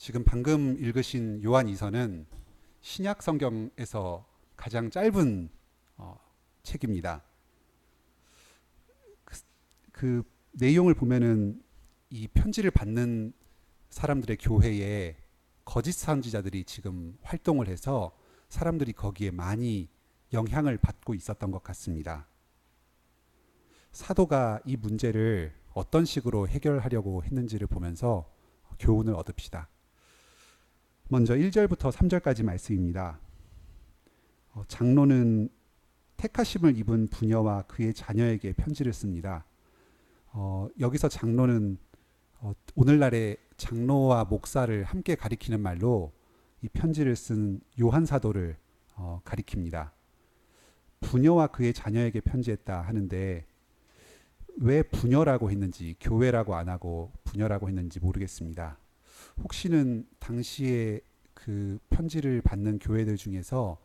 지금 방금 읽으신 요한 2서는 신약 성경에서 가장 짧은 책입니다. 그 내용을 보면은 이 편지를 받는 사람들의 교회에 거짓 선지자들이 지금 활동을 해서 사람들이 거기에 많이 영향을 받고 있었던 것 같습니다. 사도가 이 문제를 어떤 식으로 해결하려고 했는지를 보면서 교훈을 얻읍시다. 먼저 1절부터 3절까지 말씀입니다. 장로는 택하심을 입은 부녀와 그의 자녀에게 편지를 씁니다. 여기서 장로는 오늘날의 장로와 목사를 함께 가리키는 말로 이 편지를 쓴 요한 사도를 가리킵니다. 부녀와 그의 자녀에게 편지했다 하는데 왜 부녀라고 했는지, 교회라고 안 하고 부녀라고 했는지 모르겠습니다. 혹시는 당시에 그 편지를 받는 교회들 중에서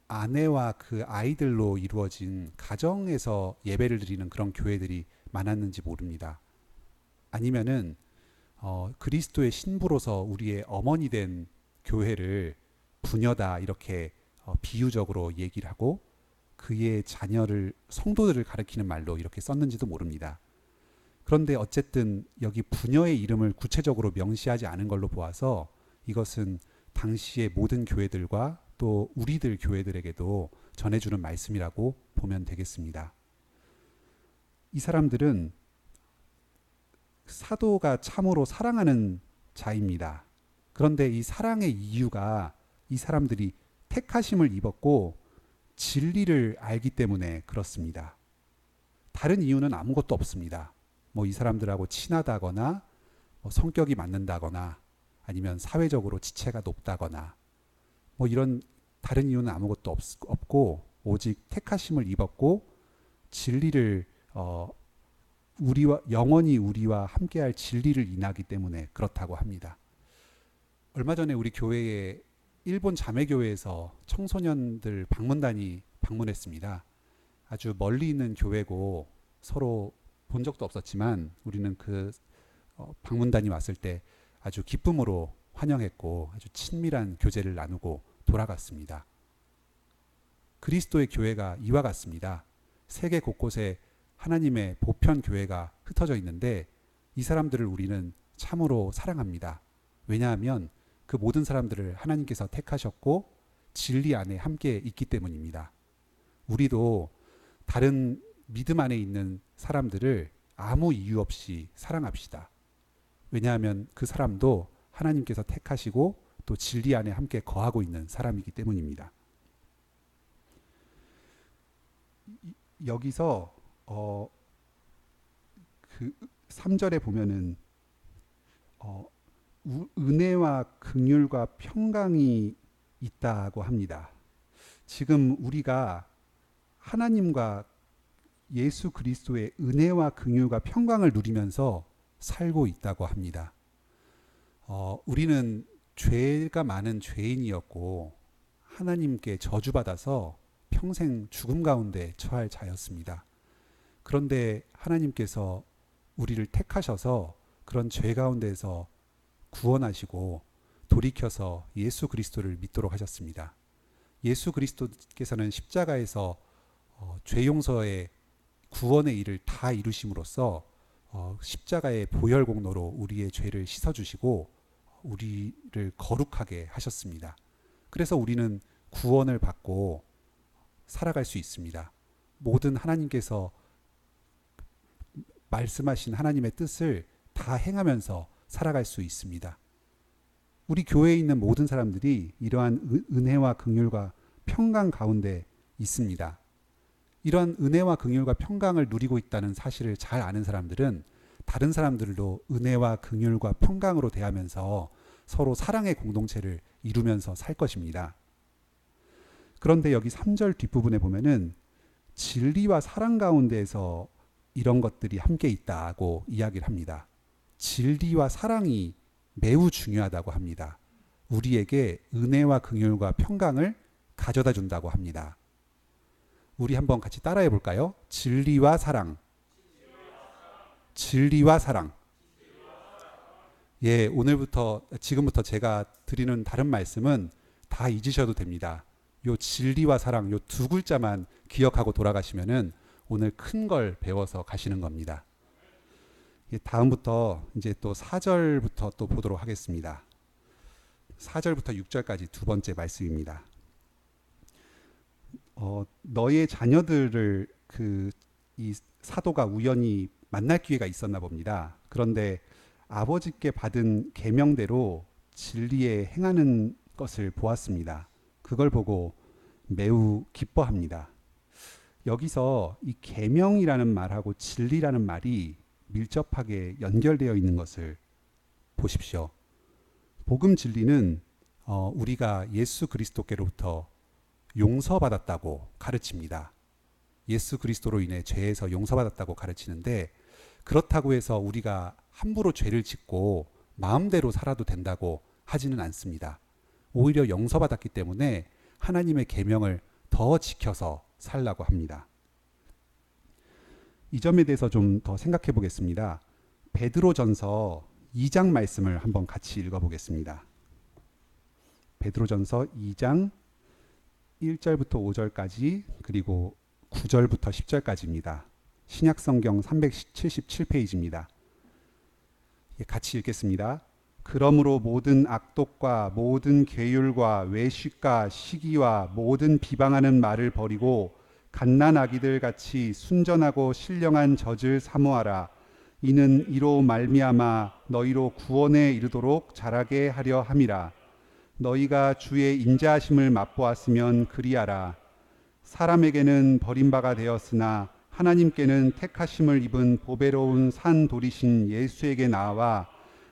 아내와 그 아이들로 이루어진 가정에서 예배를 드리는 그런 교회들이 많았는지 모릅니다. 아니면은 그리스도의 신부로서 우리의 어머니 된 교회를 부녀다 이렇게 비유적으로 얘기를 하고 그의 자녀를 성도들을 가리키는 말로 이렇게 썼는지도 모릅니다. 그런데 어쨌든 여기 부녀의 이름을 구체적으로 명시하지 않은 걸로 보아서 이것은 당시의 모든 교회들과 또 우리들 교회들에게도 전해주는 말씀이라고 보면 되겠습니다. 이 사람들은 사도가 참으로 사랑하는 자입니다. 그런데 이 사랑의 이유가 이 사람들이 택하심을 입었고 진리를 알기 때문에 그렇습니다. 다른 이유는 아무것도 없습니다. 이 사람들하고 친하다거나 성격이 맞는다거나 아니면 사회적으로 지체가 높다거나 이런 다른 이유는 아무것도 없고 오직 택하심을 입었고 진리를 영원히 우리와 함께할 진리를 인하기 때문에 그렇다고 합니다. 얼마 전에 우리 교회에 일본 자매교회에서 청소년들 방문단이 방문했습니다. 아주 멀리 있는 교회고 서로 본 적도 없었지만 우리는 그 방문단이 왔을 때 아주 기쁨으로 환영했고 아주 친밀한 교제를 나누고 돌아갔습니다. 그리스도의 교회가 이와 같습니다. 세계 곳곳에 하나님의 보편 교회가 흩어져 있는데 이 사람들을 우리는 참으로 사랑합니다. 왜냐하면 그 모든 사람들을 하나님께서 택하셨고 진리 안에 함께 있기 때문입니다. 우리도 다른 믿음 안에 있는 사람들을 아무 이유 없이 사랑합시다. 왜냐하면 그 사람도 하나님께서 택하시고 또 진리 안에 함께 거하고 있는 사람이기 때문입니다. 여기서 그 3절에 보면은 은혜와 긍휼과 평강이 있다고 합니다. 지금 우리가 하나님과 예수 그리스도의 은혜와 긍휼과 평강을 누리면서 살고 있다고 합니다. 우리는 죄가 많은 죄인이었고 하나님께 저주받아서 평생 죽음 가운데 처할 자였습니다. 그런데 하나님께서 우리를 택하셔서 그런 죄 가운데서 구원하시고 돌이켜서 예수 그리스도를 믿도록 하셨습니다. 예수 그리스도께서는 십자가에서 죄 용서의 구원의 일을 다 이루심으로써 십자가의 보혈 공로로 우리의 죄를 씻어주시고 우리를 거룩하게 하셨습니다. 그래서 우리는 구원을 받고 살아갈 수 있습니다. 모든 하나님께서 말씀하신 하나님의 뜻을 다 행하면서 살아갈 수 있습니다. 우리 교회에 있는 모든 사람들이 이러한 은혜와 긍휼과 평강 가운데 있습니다. 이러한 은혜와 긍휼과 평강을 누리고 있다는 사실을 잘 아는 사람들은 다른 사람들도 은혜와 긍휼과 평강으로 대하면서 서로 사랑의 공동체를 이루면서 살 것입니다. 그런데 여기 3절 뒷부분에 보면은 진리와 사랑 가운데에서 이런 것들이 함께 있다고 이야기를 합니다. 진리와 사랑이 매우 중요하다고 합니다. 우리에게 은혜와 긍휼과 평강을 가져다 준다고 합니다. 우리 한번 같이 따라해 볼까요? 진리와 사랑. 진리와 사랑. 예, 지금부터 제가 드리는 다른 말씀은 다 잊으셔도 됩니다. 요 진리와 사랑, 요 두 글자만 기억하고 돌아가시면은 오늘 큰 걸 배워서 가시는 겁니다. 예, 다음부터 이제 또 4절부터 또 보도록 하겠습니다. 4절부터 6절까지 두 번째 말씀입니다. 너의 자녀들을 이 사도가 우연히 만날 기회가 있었나 봅니다. 그런데 아버지께 받은 계명대로 진리에 행하는 것을 보았습니다. 그걸 보고 매우 기뻐합니다. 여기서 이 계명이라는 말하고 진리라는 말이 밀접하게 연결되어 있는 것을 보십시오. 복음 진리는 우리가 예수 그리스도께로부터 용서받았다고 가르칩니다. 예수 그리스도로 인해 죄에서 용서받았다고 가르치는데, 그렇다고 해서 우리가 함부로 죄를 짓고 마음대로 살아도 된다고 하지는 않습니다. 오히려 용서받았기 때문에 하나님의 계명을 더 지켜서 살라고 합니다. 이 점에 대해서 좀 더 생각해 보겠습니다. 베드로전서 2장 말씀을 한번 같이 읽어보겠습니다. 베드로전서 2장 1절부터 5절까지 그리고 9절부터 10절까지입니다. 신약성경 377페이지입니다. 같이 읽겠습니다. 그러므로 모든 악독과 모든 계율과 외식과 시기와 모든 비방하는 말을 버리고 갓난아기들 같이 순전하고 신령한 젖을 사모하라. 이는 이로 말미암아 너희로 구원에 이르도록 자라게 하려 함이라. 너희가 주의 인자하심을 맛보았으면 그리하라. 사람에게는 버림바가 되었으나 하나님께는 택하심을 입은 보배로운 산 돌이신 예수에게 나와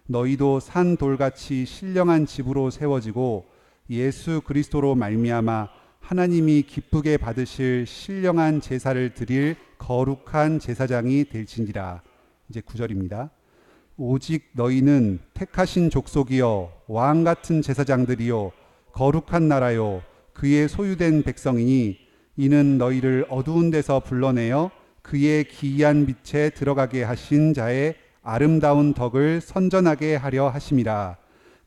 너희도 산 돌같이 신령한 집으로 세워지고 예수 그리스도로 말미암아 하나님이 기쁘게 받으실 신령한 제사를 드릴 거룩한 제사장이 될지니라. 이제 9절입니다. 오직 너희는 택하신 족속이요 왕 같은 제사장들이요 거룩한 나라요 그의 소유된 백성이니 이는 너희를 어두운 데서 불러내어 그의 기이한 빛에 들어가게 하신 자의 아름다운 덕을 선전하게 하려 하심이라.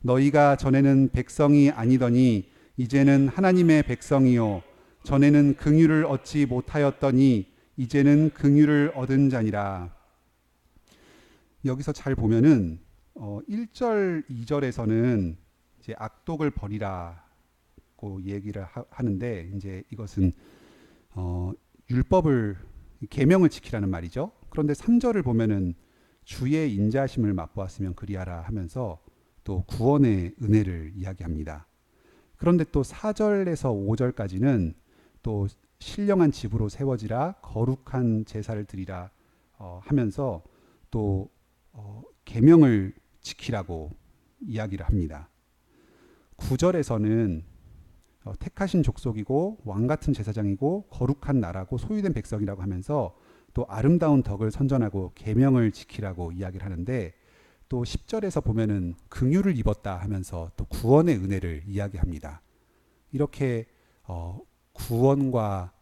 너희가 전에는 백성이 아니더니 이제는 하나님의 백성이요 전에는 긍휼을 얻지 못하였더니 이제는 긍휼을 얻은 자니라. 여기서 잘 보면은 1절, 2절에서는 이제 악독을 버리라고 얘기를 하는데, 이제 이것은 율법을 계명을 지키라는 말이죠. 그런데 3절을 보면은 주의 인자하심을 맛보았으면 그리하라 하면서 또 구원의 은혜를 이야기합니다. 그런데 또 4절에서 5절까지는 또 신령한 집으로 세워지라 거룩한 제사를 드리라 하면서 또 계명을 지키라고 이야기를 합니다. 9절에서는 택하신 족속이고 왕같은 제사장이고 거룩한 나라고 소유된 백성이라고 하면서 또 아름다운 덕을 선전하고 계명을 지키라고 이야기를 하는데, 또 10절에서 보면은 긍휼을 입었다 하면서 또 구원의 은혜를 이야기합니다. 이렇게 구원과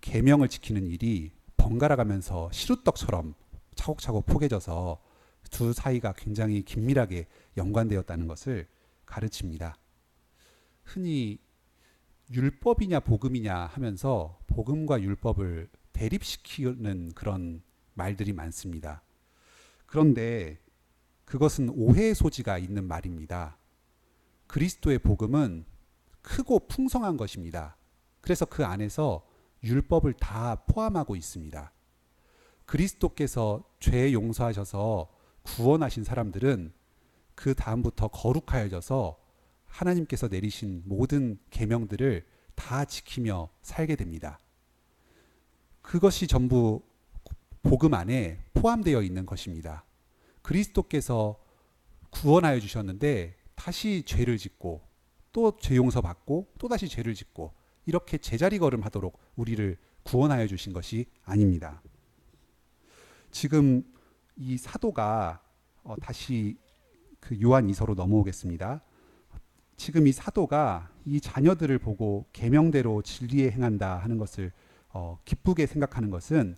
계명을 지키는 일이 번갈아 가면서 시루떡처럼 차곡차곡 포개져서 두 사이가 굉장히 긴밀하게 연관되었다는 것을 가르칩니다. 흔히 율법이냐 복음이냐 하면서 복음과 율법을 대립시키는 그런 말들이 많습니다. 그런데 그것은 오해의 소지가 있는 말입니다. 그리스도의 복음은 크고 풍성한 것입니다. 그래서 그 안에서 율법을 다 포함하고 있습니다. 그리스도께서 죄 용서하셔서 구원하신 사람들은 그 다음부터 거룩하여져서 하나님께서 내리신 모든 계명들을 다 지키며 살게 됩니다. 그것이 전부 복음 안에 포함되어 있는 것입니다. 그리스도께서 구원하여 주셨는데 다시 죄를 짓고 또 죄 용서 받고 또 다시 죄를 짓고 이렇게 제자리 걸음하도록 우리를 구원하여 주신 것이 아닙니다. 지금 이 사도가 다시 그 요한 2서로 넘어오겠습니다. 지금 이 사도가 이 자녀들을 보고 계명대로 진리에 행한다 하는 것을 기쁘게 생각하는 것은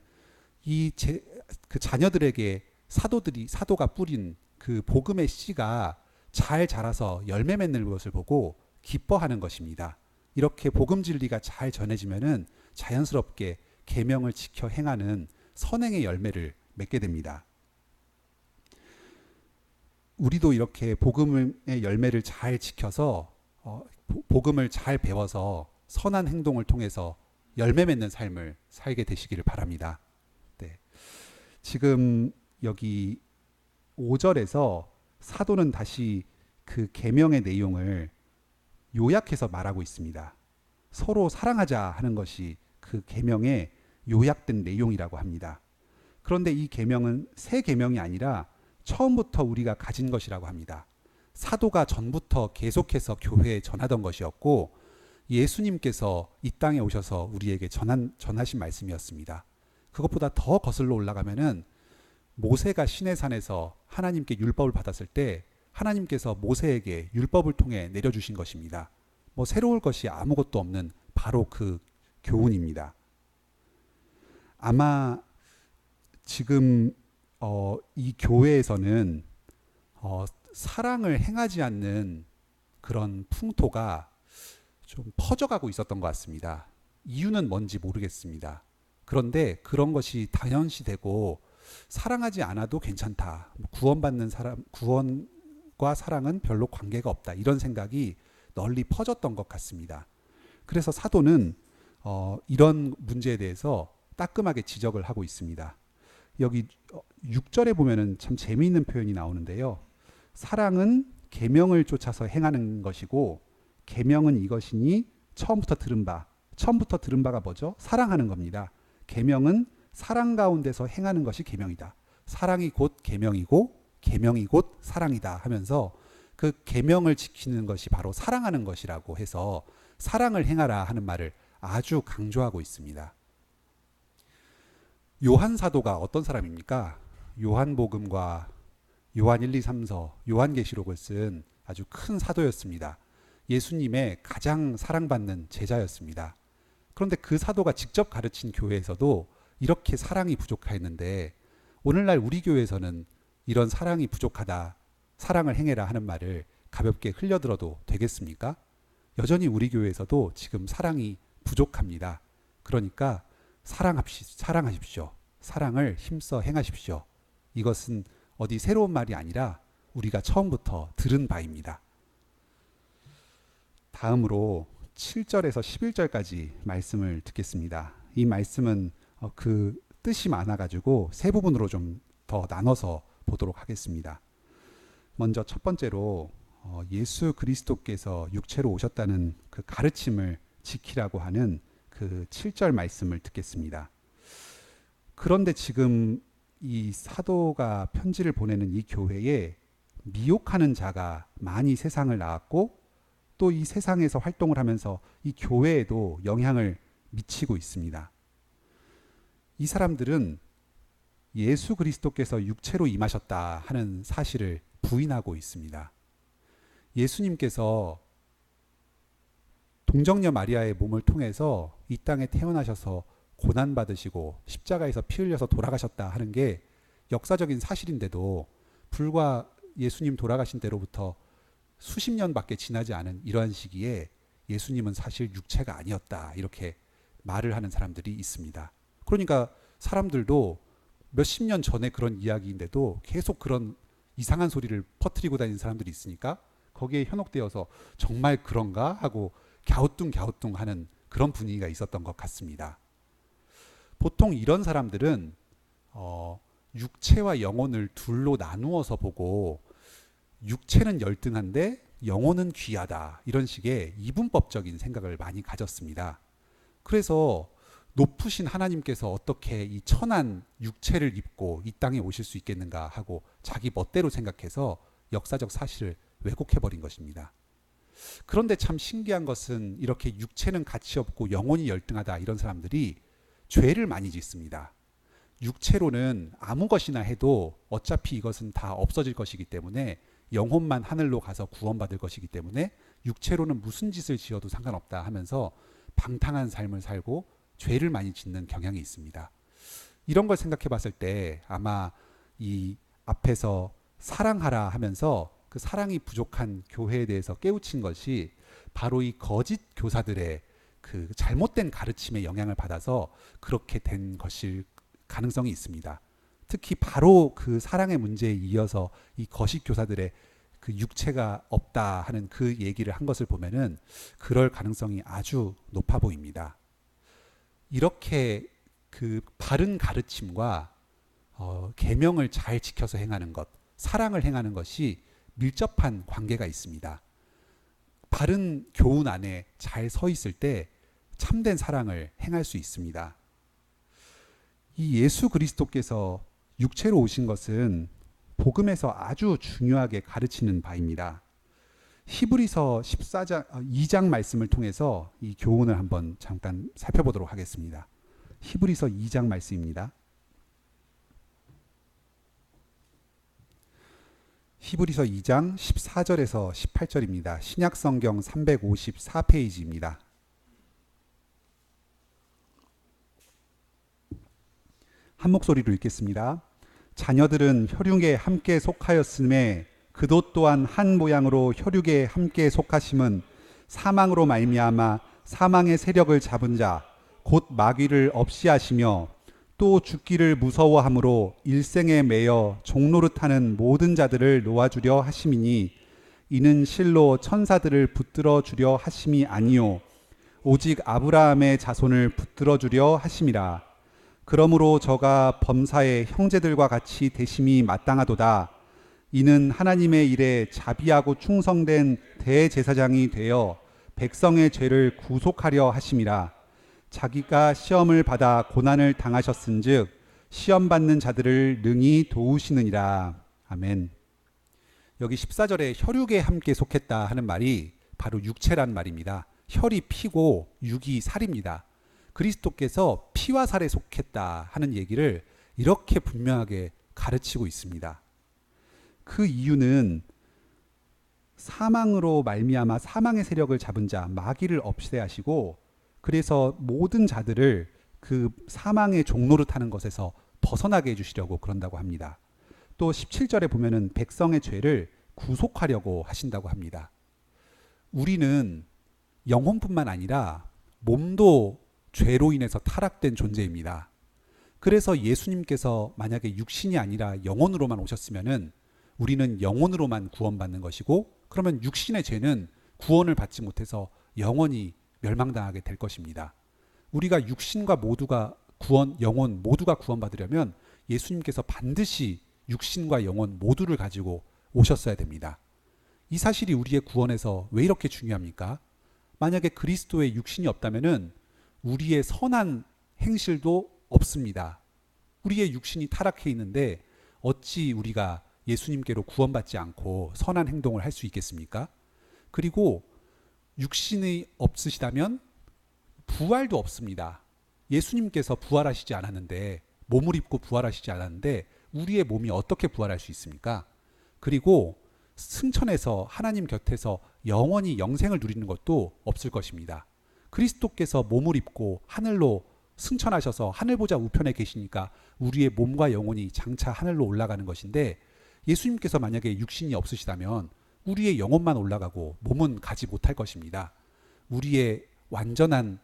그 자녀들에게 사도가 뿌린 그 복음의 씨가 잘 자라서 열매 맺는 것을 보고 기뻐하는 것입니다. 이렇게 복음 진리가 잘 전해지면은 자연스럽게 계명을 지켜 행하는 선행의 열매를 맺게 됩니다. 우리도 이렇게 복음의 열매를 잘 지켜서 복음을 잘 배워서 선한 행동을 통해서 열매 맺는 삶을 살게 되시기를 바랍니다. 네. 지금 여기 5절에서 사도는 다시 그 계명의 내용을 요약해서 말하고 있습니다. 서로 사랑하자 하는 것이 그 계명의 요약된 내용이라고 합니다. 그런데 이 계명은 새 계명이 아니라 처음부터 우리가 가진 것이라고 합니다. 사도가 전부터 계속해서 교회에 전하던 것이었고 예수님께서 이 땅에 오셔서 우리에게 전하신 말씀이었습니다. 그것보다 더 거슬러 올라가면은 모세가 시내산에서 하나님께 율법을 받았을 때 하나님께서 모세에게 율법을 통해 내려주신 것입니다. 뭐 새로울 것이 아무것도 없는 바로 그 교훈입니다. 아마 지금 이 교회에서는 사랑을 행하지 않는 그런 풍토가 좀 퍼져가고 있었던 것 같습니다. 이유는 뭔지 모르겠습니다. 그런데 그런 것이 당연시되고 사랑하지 않아도 괜찮다. 구원받는 사람, 구원과 사랑은 별로 관계가 없다. 이런 생각이 널리 퍼졌던 것 같습니다. 그래서 사도는 이런 문제에 대해서 따끔하게 지적을 하고 있습니다. 여기 6절에 보면은 참 재미있는 표현이 나오는데요. 사랑은 계명을 쫓아서 행하는 것이고 계명은 이것이니 처음부터 들은 바가 뭐죠? 사랑하는 겁니다. 계명은 사랑 가운데서 행하는 것이 계명이다. 사랑이 곧 계명이고 계명이 곧 사랑이다 하면서 그 계명을 지키는 것이 바로 사랑하는 것이라고 해서 사랑을 행하라 하는 말을 아주 강조하고 있습니다. 요한 사도가 어떤 사람입니까? 요한복음과 요한 1, 2, 3서, 요한계시록을 쓴 아주 큰 사도였습니다. 예수님의 가장 사랑받는 제자였습니다. 그런데 그 사도가 직접 가르친 교회에서도 이렇게 사랑이 부족했는데 오늘날 우리 교회에서는 이런 사랑이 부족하다, 사랑을 행해라 하는 말을 가볍게 흘려들어도 되겠습니까? 여전히 우리 교회에서도 지금 사랑이 부족합니다. 그러니까 사랑하십시오. 사랑을 힘써 행하십시오. 이것은 어디 새로운 말이 아니라 우리가 처음부터 들은 바입니다. 다음으로 7절에서 11절까지 말씀을 듣겠습니다. 이 말씀은 그 뜻이 많아가지고 세 부분으로 좀 더 나눠서 보도록 하겠습니다. 먼저 첫 번째로 예수 그리스도께서 육체로 오셨다는 그 가르침을 지키라고 하는 그 7절 말씀을 듣겠습니다. 그런데 지금 이 사도가 편지를 보내는 이 교회에 미혹하는 자가 많이 세상을 나왔고 또 이 세상에서 활동을 하면서 이 교회에도 영향을 미치고 있습니다. 이 사람들은 예수 그리스도께서 육체로 임하셨다 하는 사실을 부인하고 있습니다. 예수님께서 동정녀 마리아의 몸을 통해서 이 땅에 태어나셔서 고난받으시고 십자가에서 피 흘려서 돌아가셨다 하는 게 역사적인 사실인데도 불과 예수님 돌아가신 때로부터 수십 년밖에 지나지 않은 이러한 시기에 예수님은 사실 육체가 아니었다 이렇게 말을 하는 사람들이 있습니다. 그러니까 사람들도 몇십 년 전에 그런 이야기인데도 계속 그런 이상한 소리를 퍼뜨리고 다니는 사람들이 있으니까 거기에 현혹되어서 정말 그런가 하고 갸우뚱갸우뚱 하는 그런 분위기가 있었던 것 같습니다. 보통 이런 사람들은 육체와 영혼을 둘로 나누어서 보고 육체는 열등한데 영혼은 귀하다 이런 식의 이분법적인 생각을 많이 가졌습니다. 그래서 높으신 하나님께서 어떻게 이 천한 육체를 입고 이 땅에 오실 수 있겠는가 하고 자기 멋대로 생각해서 역사적 사실을 왜곡해버린 것입니다. 그런데 참 신기한 것은 이렇게 육체는 가치 없고 영혼이 열등하다 이런 사람들이 죄를 많이 짓습니다. 육체로는 아무 것이나 해도 어차피 이것은 다 없어질 것이기 때문에 영혼만 하늘로 가서 구원받을 것이기 때문에 육체로는 무슨 짓을 지어도 상관없다 하면서 방탕한 삶을 살고 죄를 많이 짓는 경향이 있습니다. 이런 걸 생각해 봤을 때 아마 이 앞에서 사랑하라 하면서 그 사랑이 부족한 교회에 대해서 깨우친 것이 바로 이 거짓 교사들의 그 잘못된 가르침에 영향을 받아서 그렇게 된 것일 가능성이 있습니다. 특히 바로 그 사랑의 문제에 이어서 이 거짓 교사들의 그 육체가 없다 하는 그 얘기를 한 것을 보면은 그럴 가능성이 아주 높아 보입니다. 이렇게 그 바른 가르침과 계명을 잘 지켜서 행하는 것, 사랑을 행하는 것이 밀접한 관계가 있습니다. 바른 교훈 안에 잘 서 있을 때 참된 사랑을 행할 수 있습니다. 이 예수 그리스도께서 육체로 오신 것은 복음에서 아주 중요하게 가르치는 바입니다. 히브리서 2장 말씀을 통해서 이 교훈을 한번 잠깐 살펴보도록 하겠습니다. 히브리서 2장 말씀입니다. 히브리서 2장 14절에서 18절입니다. 신약성경 354페이지입니다. 한 목소리로 읽겠습니다. 자녀들은 혈육에 함께 속하였음에 그도 또한 한 모양으로 혈육에 함께 속하심은 사망으로 말미암아 사망의 세력을 잡은 자 곧 마귀를 없이 하시며 또 죽기를 무서워함으로 일생에 매여 종노릇하는 모든 자들을 놓아주려 하심이니 이는 실로 천사들을 붙들어 주려 하심이 아니요 오직 아브라함의 자손을 붙들어 주려 하심이라. 그러므로 저가 범사의 형제들과 같이 대심이 마땅하도다. 이는 하나님의 일에 자비하고 충성된 대제사장이 되어 백성의 죄를 구속하려 하심이라. 자기가 시험을 받아 고난을 당하셨은즉 시험 받는 자들을 능히 도우시느니라. 아멘. 여기 14절에 혈육에 함께 속했다 하는 말이 바로 육체란 말입니다. 혈이 피고 육이 살입니다. 그리스도께서 피와 살에 속했다 하는 얘기를 이렇게 분명하게 가르치고 있습니다. 그 이유는 사망으로 말미암아 사망의 세력을 잡은 자 마귀를 없애하시고 그래서 모든 자들을 그 사망의 종노릇하는 것에서 벗어나게 해주시려고 그런다고 합니다. 또 17절에 보면은 백성의 죄를 구속하려고 하신다고 합니다. 우리는 영혼뿐만 아니라 몸도 죄로 인해서 타락된 존재입니다. 그래서 예수님께서 만약에 육신이 아니라 영혼으로만 오셨으면은 우리는 영혼으로만 구원받는 것이고 그러면 육신의 죄는 구원을 받지 못해서 영원히 멸망당하게 될 것입니다. 우리가 육신과 모두가 영혼 모두가 구원받으려면 예수님께서 반드시 육신과 영혼 모두를 가지고 오셨어야 됩니다. 이 사실이 우리의 구원에서 왜 이렇게 중요합니까? 만약에 그리스도의 육신이 없다면은 우리의 선한 행실도 없습니다. 우리의 육신이 타락해 있는데 어찌 우리가 예수님께로 구원받지 않고 선한 행동을 할 수 있겠습니까? 그리고 육신이 없으시다면 부활도 없습니다. 예수님께서 부활하시지 않았는데 몸을 입고 부활하시지 않았는데 우리의 몸이 어떻게 부활할 수 있습니까? 그리고 승천해서 하나님 곁에서 영원히 영생을 누리는 것도 없을 것입니다. 그리스도께서 몸을 입고 하늘로 승천하셔서 하늘보좌 우편에 계시니까 우리의 몸과 영혼이 장차 하늘로 올라가는 것인데 예수님께서 만약에 육신이 없으시다면 우리의 영혼만 올라가고 몸은 가지 못할 것입니다. 우리의 완전한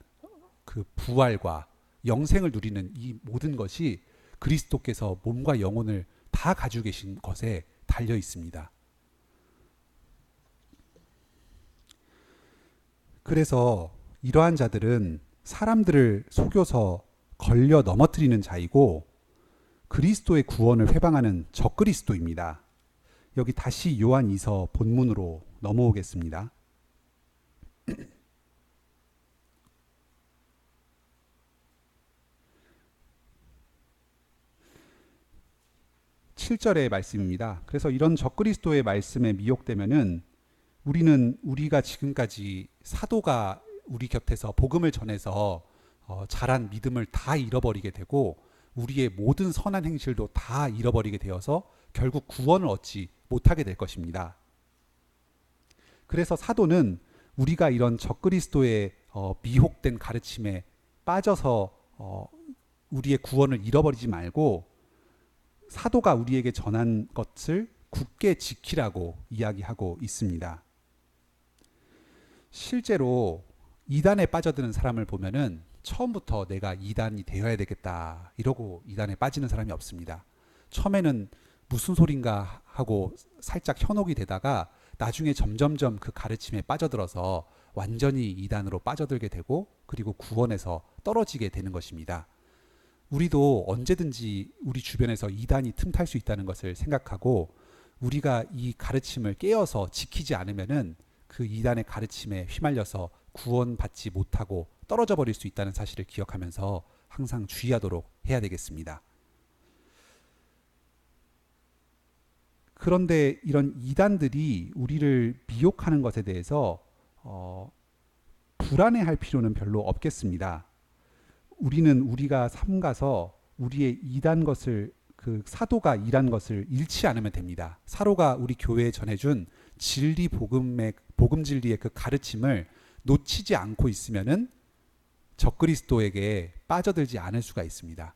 그 부활과 영생을 누리는 이 모든 것이 그리스도께서 몸과 영혼을 다 가지고 계신 것에 달려 있습니다. 그래서 이러한 자들은 사람들을 속여서 걸려 넘어뜨리는 자이고 그리스도의 구원을 회방하는 적그리스도입니다. 여기 다시 요한 2서 본문으로 넘어오겠습니다. 7절의 말씀입니다. 그래서 이런 적그리스도의 말씀에 미혹되면은 우리가 지금까지 사도가 우리 곁에서 복음을 전해서 자란 믿음을 다 잃어버리게 되고 우리의 모든 선한 행실도 다 잃어버리게 되어서 결국 구원을 얻지 못하게 될 것입니다. 그래서 사도는 우리가 이런 적그리스도의 미혹된 가르침에 빠져서 우리의 구원을 잃어버리지 말고 사도가 우리에게 전한 것을 굳게 지키라고 이야기하고 있습니다. 실제로 이단에 빠져드는 사람을 보면은 처음부터 내가 이단이 되어야 되겠다 이러고 이단에 빠지는 사람이 없습니다. 처음에는 무슨 소린가 하고 살짝 현혹이 되다가 나중에 점점점 그 가르침에 빠져들어서 완전히 이단으로 빠져들게 되고 그리고 구원에서 떨어지게 되는 것입니다. 우리도 언제든지 우리 주변에서 이단이 틈탈 수 있다는 것을 생각하고 우리가 이 가르침을 깨어서 지키지 않으면은 그 이단의 가르침에 휘말려서 구원받지 못하고 떨어져 버릴 수 있다는 사실을 기억하면서 항상 주의하도록 해야 되겠습니다. 그런데 이런 이단들이 우리를 미혹하는 것에 대해서 불안해할 필요는 별로 없겠습니다. 우리는 우리가 삼가서 우리의 이단 것을 그 사도가 일한 것을 잃지 않으면 됩니다. 사도가 우리 교회에 전해준 진리 복음 진리의 그 가르침을 놓치지 않고 있으면은 적그리스도에게 빠져들지 않을 수가 있습니다.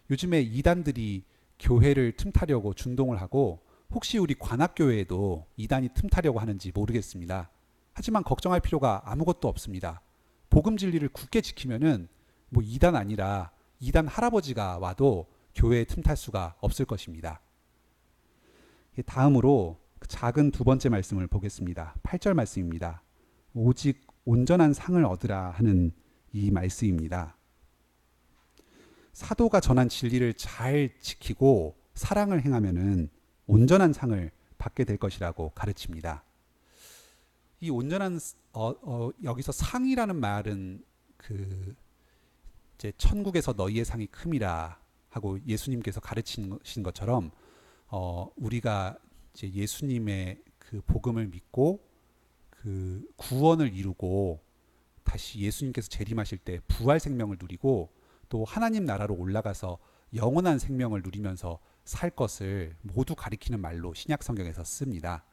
요즘에 이단들이 교회를 틈타려고 준동을 하고 혹시 우리 관악교회에도 이단이 틈타려고 하는지 모르겠습니다. 하지만 걱정할 필요가 아무것도 없습니다. 복음 진리를 굳게 지키면은 뭐 이단 아니라 이단 할아버지가 와도 교회에 틈탈 수가 없을 것입니다. 다음으로 작은 두 번째 말씀을 보겠습니다. 8절 말씀입니다. 오직 온전한 상을 얻으라 하는 이 말씀입니다. 사도가 전한 진리를 잘 지키고 사랑을 행하면은 온전한 상을 받게 될 것이라고 가르칩니다. 이 온전한 여기서 상이라는 말은 그 이제 천국에서 너희의 상이 큼이라 하고 예수님께서 가르치신 것처럼 우리가 이제 예수님의 그 복음을 믿고 그 구원을 이루고 다시 예수님께서 재림하실 때 부활 생명을 누리고 또 하나님 나라로 올라가서 영원한 생명을 누리면서 살 것을 모두 가리키는 말로 신약 성경에서 씁니다.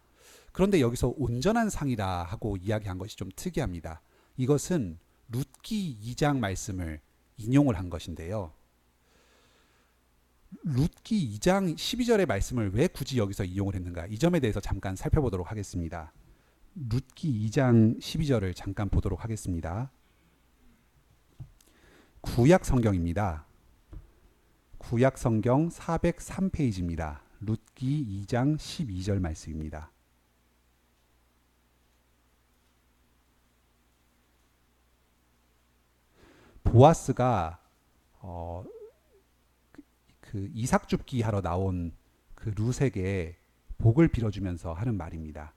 그런데 여기서 온전한 상이라 하고 이야기한 것이 좀 특이합니다. 이것은 룻기 2장 말씀을 인용을 한 것인데요. 룻기 2장 12절의 말씀을 왜 굳이 여기서 인용을 했는가? 이 점에 대해서 잠깐 살펴보도록 하겠습니다. 룻기 2장 12절을 잠깐 보도록 하겠습니다. 구약 성경입니다. 구약 성경 403페이지입니다. 룻기 2장 12절 말씀입니다. 보아스가 그 이삭 줍기 하러 나온 그 룻에게 복을 빌어주면서 하는 말입니다.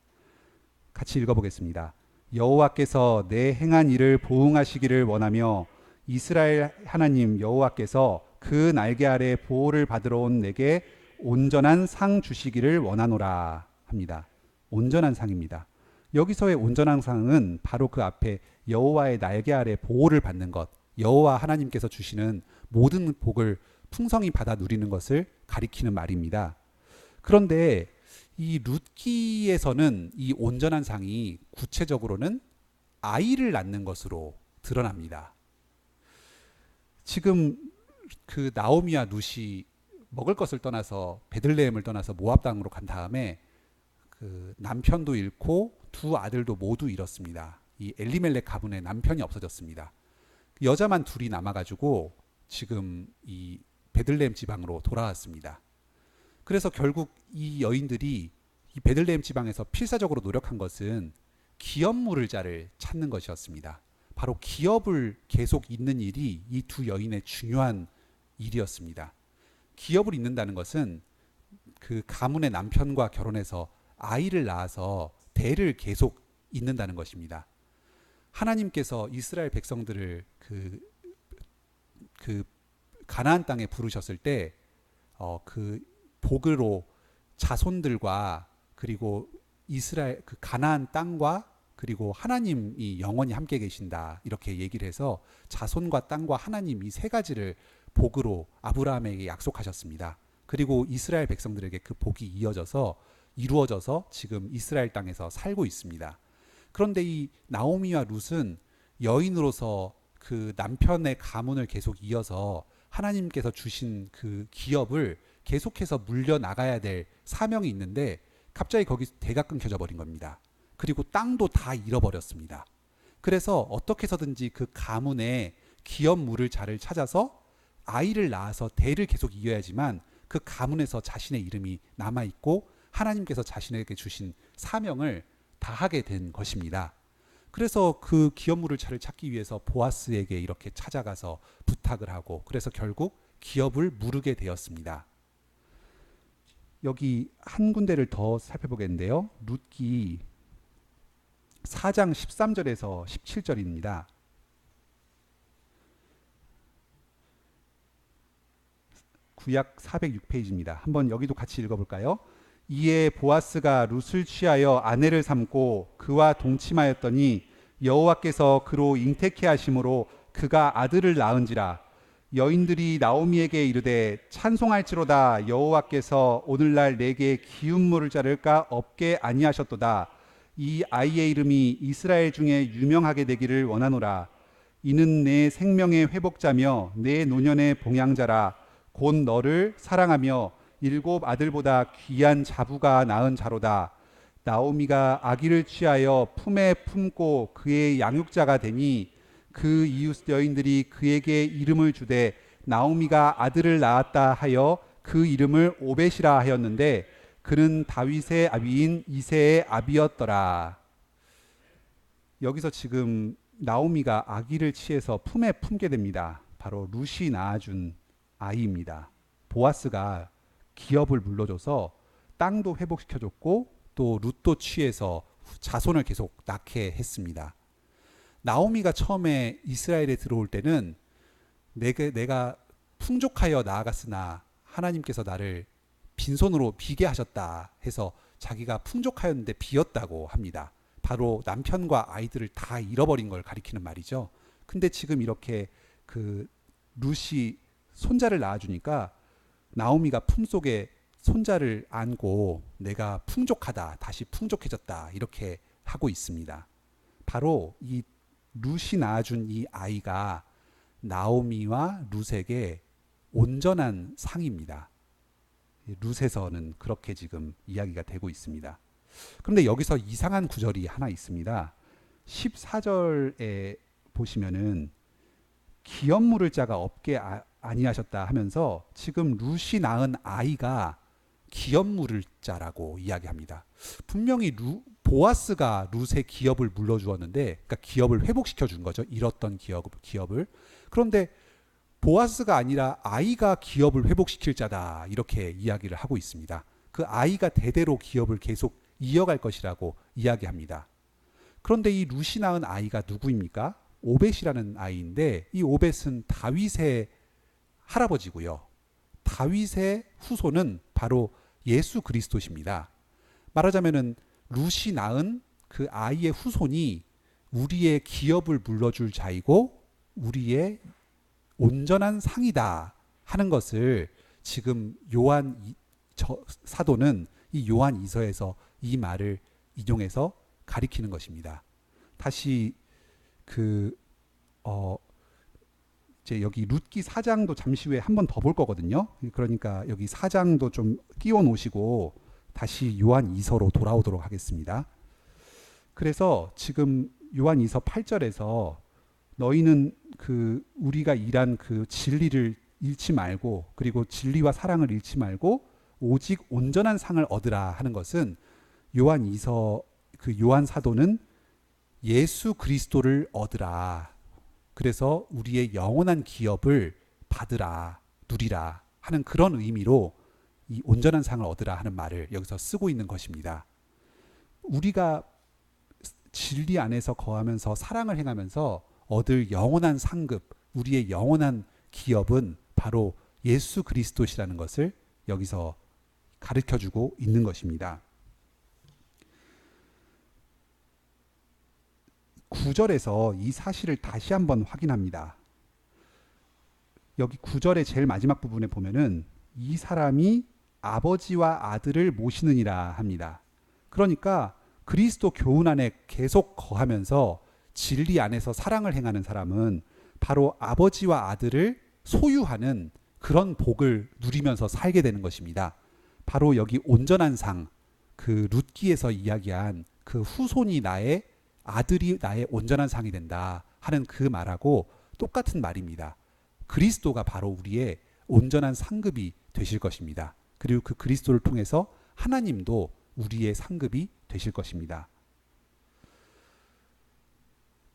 같이 읽어보겠습니다. 여호와께서 내 행한 일을 보응하시기를 원하며 이스라엘 하나님 여호와께서 그 날개 아래 보호를 받으러 온 내게 온전한 상 주시기를 원하노라 합니다. 온전한 상입니다. 여기서의 온전한 상은 바로 그 앞에 여호와의 날개 아래 보호를 받는 것, 여호와 하나님께서 주시는 모든 복을 풍성히 받아 누리는 것을 가리키는 말입니다. 그런데 이 룻기에서는 이 온전한 상이 구체적으로는 아이를 낳는 것으로 드러납니다. 지금 그 나오미와 룻이 먹을 것을 떠나서 베들레헴을 떠나서 모압 땅으로 간 다음에 그 남편도 잃고 두 아들도 모두 잃었습니다. 이 엘리멜렉 가문의 남편이 없어졌습니다. 여자만 둘이 남아가지고 지금 이 베들레헴 지방으로 돌아왔습니다. 그래서 결국 이 여인들이 이 베들레헴 지방에서 필사적으로 노력한 것은 기업물을 자를 찾는 것이었습니다. 바로 기업을 계속 잇는 일이 이 두 여인의 중요한 일이었습니다. 기업을 잇는다는 것은 그 가문의 남편과 결혼해서 아이를 낳아서 대를 계속 잇는다는 것입니다. 하나님께서 이스라엘 백성들을 그 가나안 땅에 부르셨을 때 그 복으로 자손들과 그리고 이스라엘 그 가나안 땅과 그리고 하나님이 영원히 함께 계신다 이렇게 얘기를 해서 자손과 땅과 하나님 이 세 가지를 복으로 아브라함에게 약속하셨습니다. 그리고 이스라엘 백성들에게 그 복이 이루어져서 지금 이스라엘 땅에서 살고 있습니다. 그런데 이 나오미와 룻은 여인으로서 그 남편의 가문을 계속 이어서 하나님께서 주신 그 기업을 계속해서 물려나가야 될 사명이 있는데 갑자기 거기서 대가 끊겨져 버린 겁니다. 그리고 땅도 다 잃어버렸습니다. 그래서 어떻게 해서든지 그 가문의 기업 물을 자를 찾아서 아이를 낳아서 대를 계속 이어야지만 그 가문에서 자신의 이름이 남아있고 하나님께서 자신에게 주신 사명을 다하게 된 것입니다. 그래서 그 기업물을 차를 찾기 위해서 보아스에게 이렇게 찾아가서 부탁을 하고 그래서 결국 기업을 무르게 되었습니다. 여기 한 군데를 더 살펴보겠는데요. 룻기 4장 13절에서 17절입니다. 구약 406페이지입니다. 한번 여기도 같이 읽어볼까요? 이에 보아스가 룻을 취하여 아내를 삼고 그와 동침하였더니 여호와께서 그로 잉태케 하심으로 그가 아들을 낳은지라. 여인들이 나오미에게 이르되 찬송할지로다. 여호와께서 오늘날 내게 기운물을 자를까 없게 아니하셨도다. 이 아이의 이름이 이스라엘 중에 유명하게 되기를 원하노라. 이는 내 생명의 회복자며 내 노년의 봉양자라. 곧 너를 사랑하며 7 아들보다 귀한 자부가 낳은 자로다. 나오미가 아기를 취하여 품에 품고 그의 양육자가 되니 그 이웃 여인들이 그에게 이름을 주되 나오미가 아들을 낳았다 하여 그 이름을 오벳이라 하였는데 그는 다윗의 아비인 이새의 아비였더라. 여기서 지금 나오미가 아기를 취해서 품에 품게 됩니다. 바로 룻이 낳아준 아이입니다. 보아스가 기업을 물려줘서 땅도 회복시켜줬고 또 룻도 취해서 자손을 계속 낳게 했습니다. 나오미가 처음에 이스라엘에 들어올 때는 내가 풍족하여 나아갔으나 하나님께서 나를 빈손으로 비게 하셨다 해서 자기가 풍족하였는데 비었다고 합니다. 바로 남편과 아이들을 다 잃어버린 걸 가리키는 말이죠. 근데 지금 이렇게 그 룻이 손자를 낳아주니까 나오미가 품속에 손자를 안고 내가 풍족하다, 다시 풍족해졌다 이렇게 하고 있습니다. 바로 이 룻이 낳아준 이 아이가 나오미와 룻에게 온전한 상입니다. 룻에서는 그렇게 지금 이야기가 되고 있습니다. 그런데 여기서 이상한 구절이 하나 있습니다. 14절에 보시면은 기업 물을 자가 없게 아니하셨다 하면서 지금 룻이 낳은 아이가 기업 물을 자라고 이야기합니다. 분명히 보아스가 룻의 기업을 물려주었는데, 그러니까 기업을 회복시켜 준 거죠. 잃었던 기업을. 그런데 보아스가 아니라 아이가 기업을 회복시킬 자다 이렇게 이야기를 하고 있습니다. 그 아이가 대대로 기업을 계속 이어갈 것이라고 이야기합니다. 그런데 이 룻이 낳은 아이가 누구입니까? 오벳이라는 아이인데 이 오벳은 다윗의 할아버지고요. 다윗의 후손은 바로 예수 그리스도십니다. 말하자면은 룻이 낳은 그 아이의 후손이 우리의 기업을 물려줄 자이고 우리의 온전한 상이다 하는 것을 지금 요한 사도는 이 요한 이서에서 이 말을 인용해서 가리키는 것입니다. 다시 이제 여기 룻기 4장도 잠시 후에 한 번 더 볼 거거든요. 그러니까 여기 4장도 좀 끼워 놓으시고 다시 요한 이서로 돌아오도록 하겠습니다. 그래서 지금 요한 이서 8절에서 너희는 우리가 일한 그 진리를 잃지 말고 그리고 진리와 사랑을 잃지 말고 오직 온전한 상을 얻으라 하는 것은 요한 이서 요한 사도는 예수 그리스도를 얻으라. 그래서 우리의 영원한 기업을 받으라, 누리라 하는 그런 의미로 이 온전한 상을 얻으라 하는 말을 여기서 쓰고 있는 것입니다. 우리가 진리 안에서 거하면서 사랑을 행하면서 얻을 영원한 상급, 우리의 영원한 기업은 바로 예수 그리스도시라는 것을 여기서 가르쳐주고 있는 것입니다. 9절에서 이 사실을 다시 한번 확인합니다. 여기 9절의 제일 마지막 부분에 보면은 이 사람이 아버지와 아들을 모시느니라 합니다. 그러니까 그리스도 교훈 안에 계속 거하면서 진리 안에서 사랑을 행하는 사람은 바로 아버지와 아들을 소유하는 그런 복을 누리면서 살게 되는 것입니다. 바로 여기 온전한 상, 그 룻기에서 이야기한 그 후손이 나의 아들이 나의 온전한 상이 된다 하는 그 말하고 똑같은 말입니다. 그리스도가 바로 우리의 온전한 상급이 되실 것입니다. 그리고 그 그리스도를 통해서 하나님도 우리의 상급이 되실 것입니다.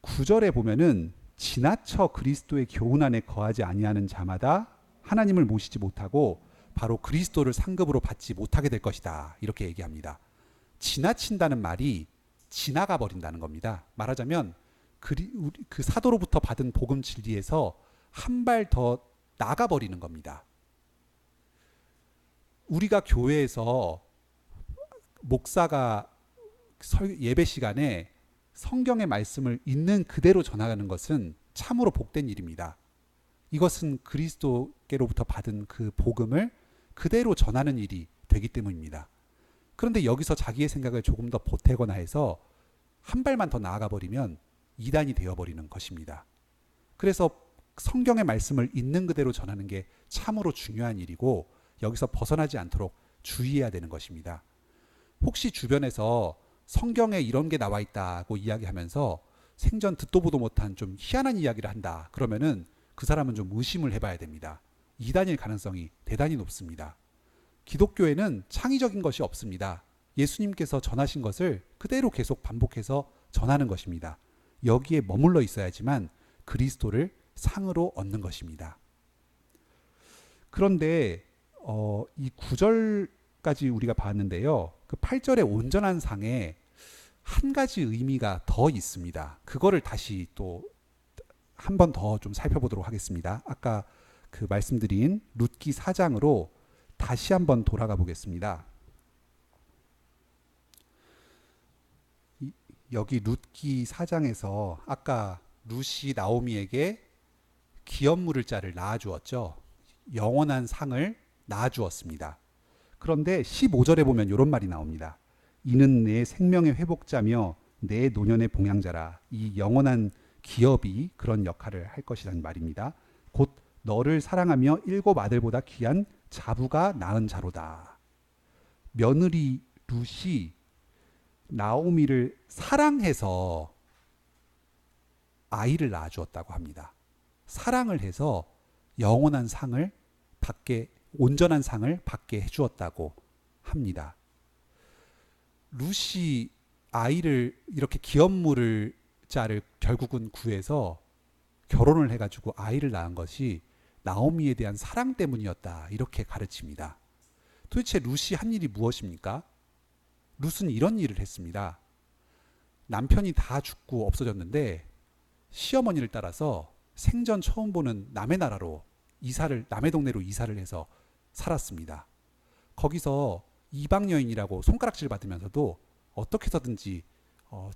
9절에 보면은 지나쳐 그리스도의 교훈 안에 거하지 아니하는 자마다 하나님을 모시지 못하고 바로 그리스도를 상급으로 받지 못하게 될 것이다. 이렇게 얘기합니다. 지나친다는 말이 지나가 버린다는 겁니다. 말하자면 그 사도로부터 받은 복음 진리에서 한 발 더 나가 버리는 겁니다. 우리가 교회에서 목사가 예배 시간에 성경의 말씀을 있는 그대로 전하는 것은 참으로 복된 일입니다. 이것은 그리스도께로부터 받은 그 복음을 그대로 전하는 일이 되기 때문입니다. 그런데 여기서 자기의 생각을 조금 더 보태거나 해서 한 발만 더 나아가 버리면 이단이 되어버리는 것입니다. 그래서 성경의 말씀을 있는 그대로 전하는 게 참으로 중요한 일이고 여기서 벗어나지 않도록 주의해야 되는 것입니다. 혹시 주변에서 성경에 이런 게 나와 있다고 이야기하면서 생전 듣도 보도 못한 좀 희한한 이야기를 한다. 그러면은 그 사람은 좀 의심을 해봐야 됩니다. 이단일 가능성이 대단히 높습니다. 기독교에는 창의적인 것이 없습니다. 예수님께서 전하신 것을 그대로 계속 반복해서 전하는 것입니다. 여기에 머물러 있어야지만 그리스도를 상으로 얻는 것입니다. 그런데 이 9절까지 우리가 봤는데요. 그 8절의 온전한 상에 한 가지 의미가 더 있습니다. 그거를 다시 또 한 번 더 좀 살펴보도록 하겠습니다. 아까 그 말씀드린 룻기 4장으로 다시 한번 돌아가 보겠습니다. 여기 룻기 4장에서 아까 룻이 나오미에게 기업 물을 자를 낳아주었죠. 영원한 상을 낳아주었습니다. 그런데 15절에 보면 이런 말이 나옵니다. 이는 내 생명의 회복자며 내 노년의 봉양자라. 이 영원한 기업이 그런 역할을 할 것이라는 말입니다. 곧 너를 사랑하며 일곱 아들보다 귀한 자부가 낳은 자로다. 며느리 룻이 나오미를 사랑해서 아이를 낳아주었다고 합니다. 사랑을 해서 영원한 상을 받게, 온전한 상을 받게 해주었다고 합니다. 룻이 아이를 이렇게 기업 물을 자를 결국은 구해서 결혼을 해가지고 아이를 낳은 것이 나오미에 대한 사랑 때문이었다. 이렇게 가르칩니다. 도대체 룻이 한 일이 무엇입니까? 룻은 이런 일을 했습니다. 남편이 다 죽고 없어졌는데 시어머니를 따라서 생전 처음 보는 남의 나라로 남의 동네로 이사를 해서 살았습니다. 거기서 이방 여인이라고 손가락질 받으면서도 어떻게 해서든지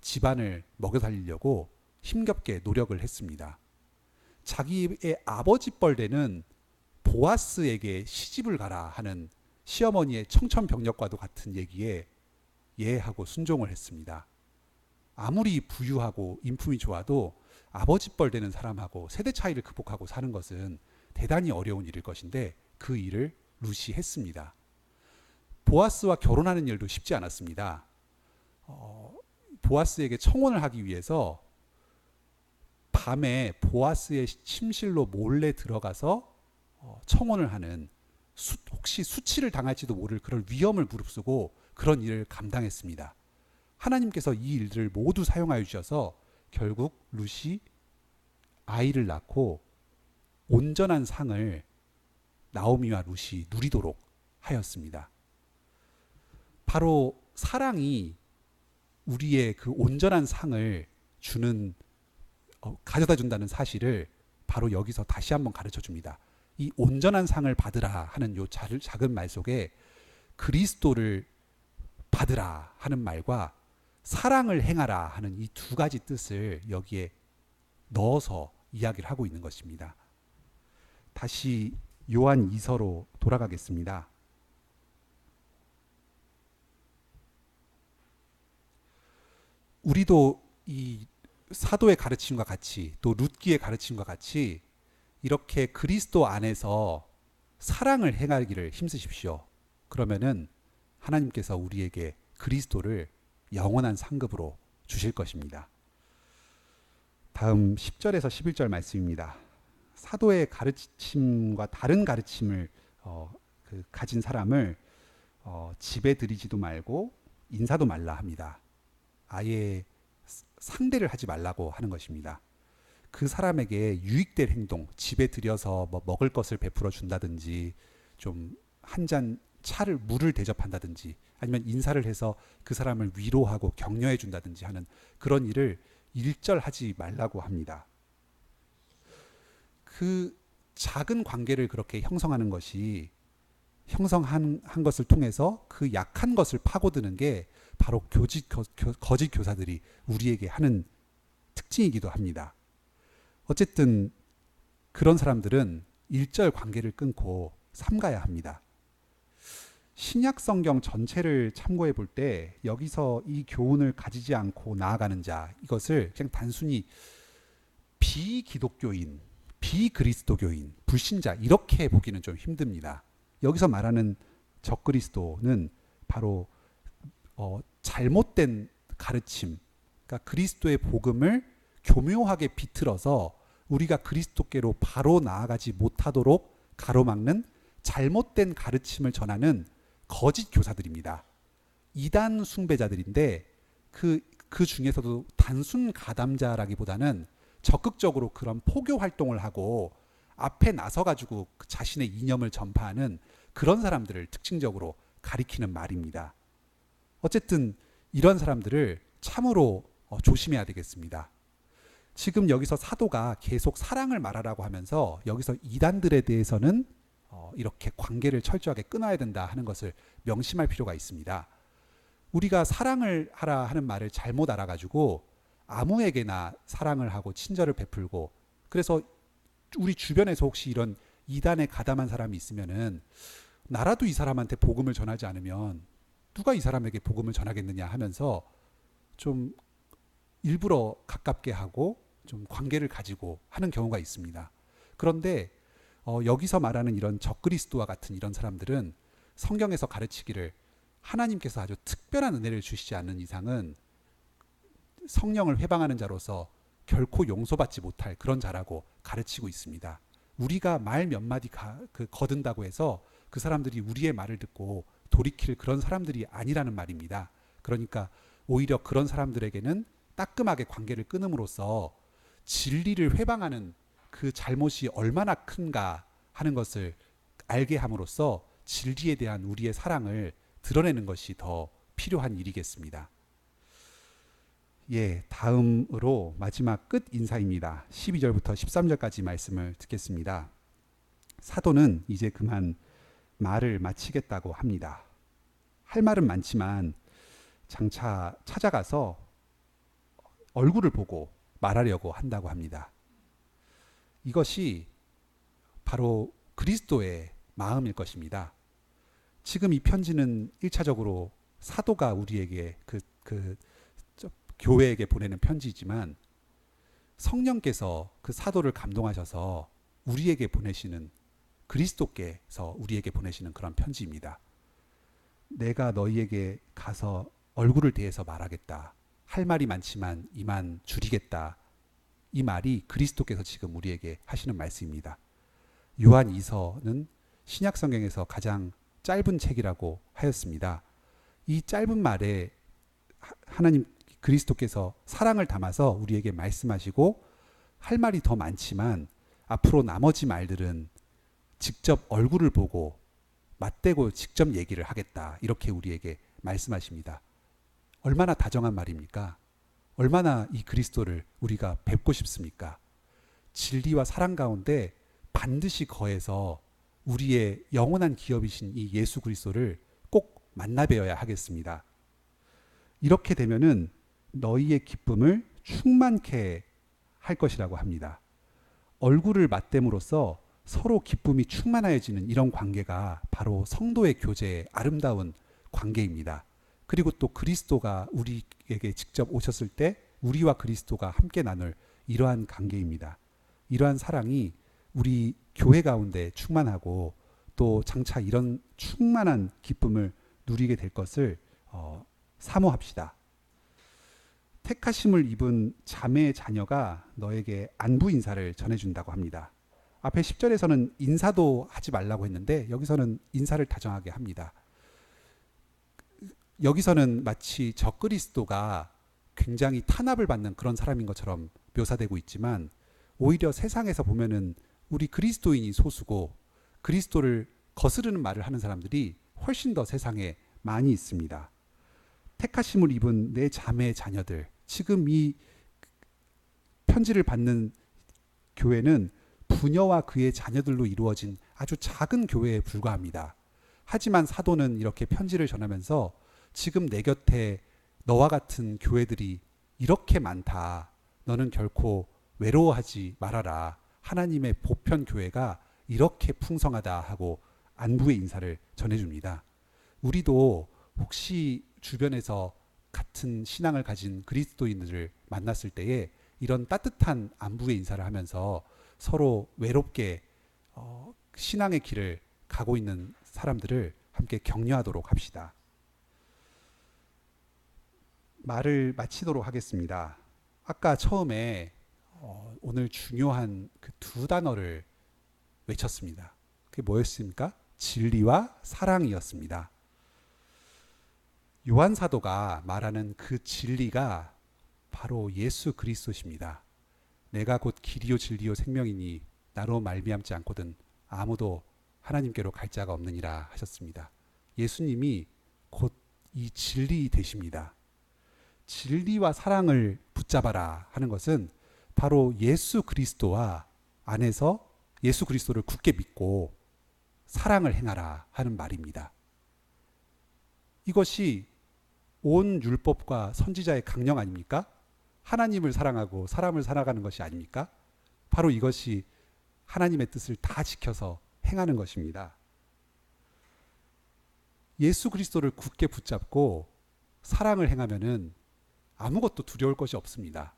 집안을 먹여 살리려고 힘겹게 노력을 했습니다. 자기의 아버지 뻘되는 보아스에게 시집을 가라 하는 시어머니의 청천벽력과도 같은 얘기에 예하고 순종을 했습니다. 아무리 부유하고 인품이 좋아도 아버지 뻘되는 사람하고 세대 차이를 극복하고 사는 것은 대단히 어려운 일일 것인데 그 일을 룻이 했습니다. 보아스와 결혼하는 일도 쉽지 않았습니다. 보아스에게 청혼을 하기 위해서 밤에 보아스의 침실로 몰래 들어가서 청혼을 하는 혹시 수치를 당할지도 모를 그런 위험을 무릅쓰고 그런 일을 감당했습니다. 하나님께서 이 일들을 모두 사용하여 주셔서 결국 룻이 아이를 낳고 온전한 상을 나오미와 룻이 누리도록 하였습니다. 바로 사랑이 우리의 그 온전한 상을 가져다 준다는 사실을 바로 여기서 다시 한번 가르쳐 줍니다. 이 온전한 상을 받으라 하는 요 작은 말 속에 그리스도를 받으라 하는 말과 사랑을 행하라 하는 이 두 가지 뜻을 여기에 넣어서 이야기를 하고 있는 것입니다. 다시 요한 2서로 돌아가겠습니다. 우리도 이 사도의 가르침과 같이 또 룻기의 가르침과 같이 이렇게 그리스도 안에서 사랑을 행하기를 힘쓰십시오. 그러면은 하나님께서 우리에게 그리스도를 영원한 상급으로 주실 것입니다. 다음 10절에서 11절 말씀입니다. 사도의 가르침과 다른 가르침을 가진 사람을 집에 들이지도 말고 인사도 말라 합니다. 아예 상대를 하지 말라고 하는 것입니다. 그 사람에게 유익될 행동, 집에 들여서 뭐 먹을 것을 베풀어 준다든지, 좀 한 잔 차를 물을 대접한다든지, 아니면 인사를 해서 그 사람을 위로하고 격려해 준다든지 하는 그런 일을 일절하지 말라고 합니다. 그 작은 관계를 그렇게 형성하는 것이, 형성한 것을 통해서 그 약한 것을 파고드는 게 바로 거짓 교사들이 우리에게 하는 특징이기도 합니다. 어쨌든 그런 사람들은 일절 관계를 끊고 삼가야 합니다. 신약 성경 전체를 참고해 볼 때 여기서 이 교훈을 가지지 않고 나아가는 자, 이것을 그냥 단순히 비기독교인, 비그리스도교인, 불신자 이렇게 보기는 좀 힘듭니다. 여기서 말하는 적그리스도는 바로 잘못된 가르침, 그러니까 그리스도의 복음을 교묘하게 비틀어서 우리가 그리스도께로 바로 나아가지 못하도록 가로막는 잘못된 가르침을 전하는 거짓 교사들입니다. 이단 숭배자들인데 그 중에서도 단순 가담자라기보다는 적극적으로 그런 포교 활동을 하고 앞에 나서 가지고 자신의 이념을 전파하는 그런 사람들을 특징적으로 가리키는 말입니다. 어쨌든 이런 사람들을 참으로 조심해야 되겠습니다. 지금 여기서 사도가 계속 사랑을 말하라고 하면서 여기서 이단들에 대해서는 이렇게 관계를 철저하게 끊어야 된다 하는 것을 명심할 필요가 있습니다. 우리가 사랑을 하라 하는 말을 잘못 알아가지고 아무에게나 사랑을 하고 친절을 베풀고, 그래서 우리 주변에서 혹시 이런 이단에 가담한 사람이 있으면은 나라도 이 사람한테 복음을 전하지 않으면 누가 이 사람에게 복음을 전하겠느냐 하면서 좀 일부러 가깝게 하고 좀 관계를 가지고 하는 경우가 있습니다. 그런데 여기서 말하는 이런 적그리스도와 같은 이런 사람들은 성경에서 가르치기를 하나님께서 아주 특별한 은혜를 주시지 않는 이상은 성령을 회방하는 자로서 결코 용서받지 못할 그런 자라고 가르치고 있습니다. 우리가 말 몇 마디 거둔다고 해서 그 사람들이 우리의 말을 듣고 돌이킬 그런 사람들이 아니라는 말입니다. 그러니까 오히려 그런 사람들에게는 따끔하게 관계를 끊음으로써 진리를 회방하는 그 잘못이 얼마나 큰가 하는 것을 알게 함으로써 진리에 대한 우리의 사랑을 드러내는 것이 더 필요한 일이겠습니다. 예, 다음으로 마지막 끝 인사입니다. 12절부터 13절까지 말씀을 듣겠습니다. 사도는 이제 그만 말을 마치겠다고 합니다. 할 말은 많지만 장차 찾아가서 얼굴을 보고 말하려고 한다고 합니다. 이것이 바로 그리스도의 마음일 것입니다. 지금 이 편지는 1차적으로 사도가 우리에게 교회에게 보내는 편지지만 성령께서 그 사도를 감동하셔서 우리에게 보내시는, 그리스도께서 우리에게 보내시는 그런 편지입니다. 내가 너희에게 가서 얼굴을 대해서 말하겠다. 할 말이 많지만 이만 줄이겠다. 이 말이 그리스도께서 지금 우리에게 하시는 말씀입니다. 요한 2서는 신약 성경에서 가장 짧은 책이라고 하였습니다. 이 짧은 말에 하나님 그리스도께서 사랑을 담아서 우리에게 말씀하시고, 할 말이 더 많지만 앞으로 나머지 말들은 직접 얼굴을 보고 맞대고 직접 얘기를 하겠다, 이렇게 우리에게 말씀하십니다. 얼마나 다정한 말입니까? 얼마나 이 그리스도를 우리가 뵙고 싶습니까? 진리와 사랑 가운데 반드시 거해서 우리의 영원한 기업이신 이 예수 그리스도를 꼭 만나 뵈어야 하겠습니다. 이렇게 되면은 너희의 기쁨을 충만케 할 것이라고 합니다. 얼굴을 맞댐으로써 서로 기쁨이 충만해지는 이런 관계가 바로 성도의 교제의 아름다운 관계입니다. 그리고 또 그리스도가 우리에게 직접 오셨을 때 우리와 그리스도가 함께 나눌 이러한 관계입니다. 이러한 사랑이 우리 교회 가운데 충만하고 또 장차 이런 충만한 기쁨을 누리게 될 것을 사모합시다. 택하심을 입은 자매의 자녀가 너에게 안부 인사를 전해준다고 합니다. 앞에 10절에서는 인사도 하지 말라고 했는데 여기서는 인사를 다정하게 합니다. 여기서는 마치 적그리스도가 굉장히 탄압을 받는 그런 사람인 것처럼 묘사되고 있지만 오히려 세상에서 보면은 우리 그리스도인이 소수고 그리스도를 거스르는 말을 하는 사람들이 훨씬 더 세상에 많이 있습니다. 택하심을 입은 내 자매의 자녀들, 지금 이 편지를 받는 교회는 부녀와 그의 자녀들로 이루어진 아주 작은 교회에 불과합니다. 하지만 사도는 이렇게 편지를 전하면서 지금 내 곁에 너와 같은 교회들이 이렇게 많다. 너는 결코 외로워하지 말아라. 하나님의 보편 교회가 이렇게 풍성하다 하고 안부의 인사를 전해줍니다. 우리도 혹시 주변에서 같은 신앙을 가진 그리스도인들을 만났을 때에 이런 따뜻한 안부의 인사를 하면서 서로 외롭게 신앙의 길을 가고 있는 사람들을 함께 격려하도록 합시다. 말을 마치도록 하겠습니다. 아까 처음에 오늘 중요한 그 두 단어를 외쳤습니다. 그게 뭐였습니까? 진리와 사랑이었습니다. 요한 사도가 말하는 그 진리가 바로 예수 그리스도십니다. 내가 곧 길이요 진리요 생명이니 나로 말미암지 않고든 아무도 하나님께로 갈 자가 없느니라 하셨습니다. 예수님이 곧 이 진리 되십니다. 진리와 사랑을 붙잡아라 하는 것은 바로 예수 그리스도와 안에서 예수 그리스도를 굳게 믿고 사랑을 행하라 하는 말입니다. 이것이 온 율법과 선지자의 강령 아닙니까? 하나님을 사랑하고 사람을 살아가는 것이 아닙니까? 바로 이것이 하나님의 뜻을 다 지켜서 행하는 것입니다. 예수 그리스도를 굳게 붙잡고 사랑을 행하면은 아무것도 두려울 것이 없습니다.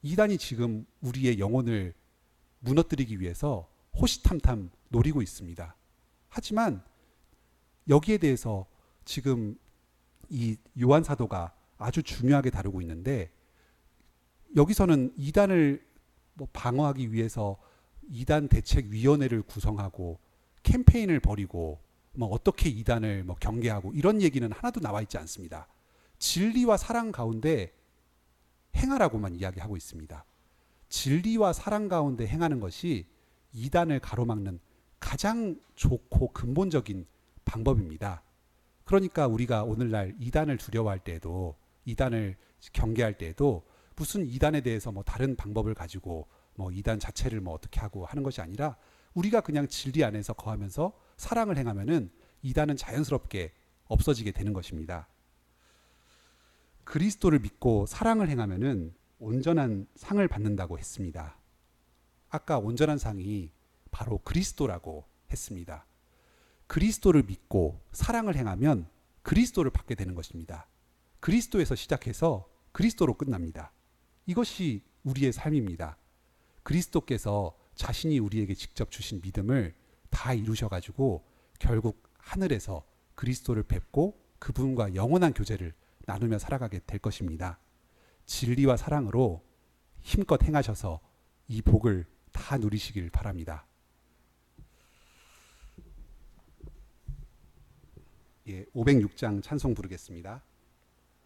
이단이 지금 우리의 영혼을 무너뜨리기 위해서 호시탐탐 노리고 있습니다. 하지만 여기에 대해서 지금 이 요한 사도가 아주 중요하게 다루고 있는데 여기서는 이단을 방어하기 위해서 이단 대책위원회를 구성하고 캠페인을 벌이고 어떻게 이단을 경계하고 이런 얘기는 하나도 나와 있지 않습니다. 진리와 사랑 가운데 행하라고만 이야기하고 있습니다. 진리와 사랑 가운데 행하는 것이 이단을 가로막는 가장 좋고 근본적인 방법입니다. 그러니까 우리가 오늘날 이단을 두려워할 때에도 이단을 경계할 때에도 무슨 이단에 대해서 다른 방법을 가지고 이단 자체를 어떻게 하고 하는 것이 아니라 우리가 그냥 진리 안에서 거하면서 사랑을 행하면은 이단은 자연스럽게 없어지게 되는 것입니다. 그리스도를 믿고 사랑을 행하면은 온전한 상을 받는다고 했습니다. 아까 온전한 상이 바로 그리스도라고 했습니다. 그리스도를 믿고 사랑을 행하면 그리스도를 받게 되는 것입니다. 그리스도에서 시작해서 그리스도로 끝납니다. 이것이 우리의 삶입니다. 그리스도께서 자신이 우리에게 직접 주신 믿음을 다 이루셔가지고 결국 하늘에서 그리스도를 뵙고 그분과 영원한 교제를 나누며 살아가게 될 것입니다. 진리와 사랑으로 힘껏 행하셔서 이 복을 다 누리시길 바랍니다. 506장 찬송 부르겠습니다.